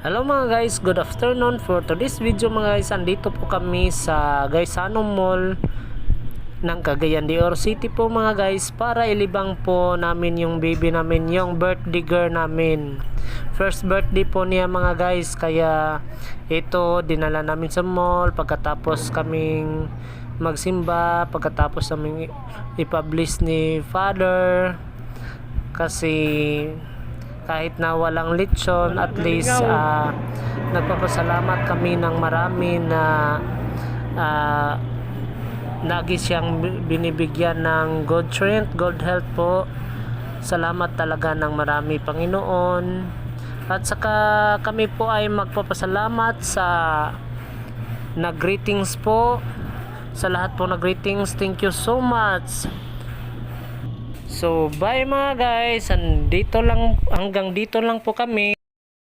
Hello mga guys, good afternoon. For today's video mga guys, andito po kami sa Gaisano Mall ng Cagayan de Oro City po mga guys, para ilibang po namin yung baby namin, yung birthday girl namin. First birthday po niya mga guys, kaya ito dinala namin sa mall pagkatapos kaming magsimba, pagkatapos naming ipublish ni Father, kasi kahit na walang lechon, at least nagpapasalamat kami ng marami na lagi siyang binibigyan ng good strength, good health po. Salamat talaga ng marami, Panginoon. At saka kami po ay magpapasalamat sa nag-greetings po, sa lahat po nag-greetings. Thank you so much. So bye mga guys, hanggang dito lang po kami.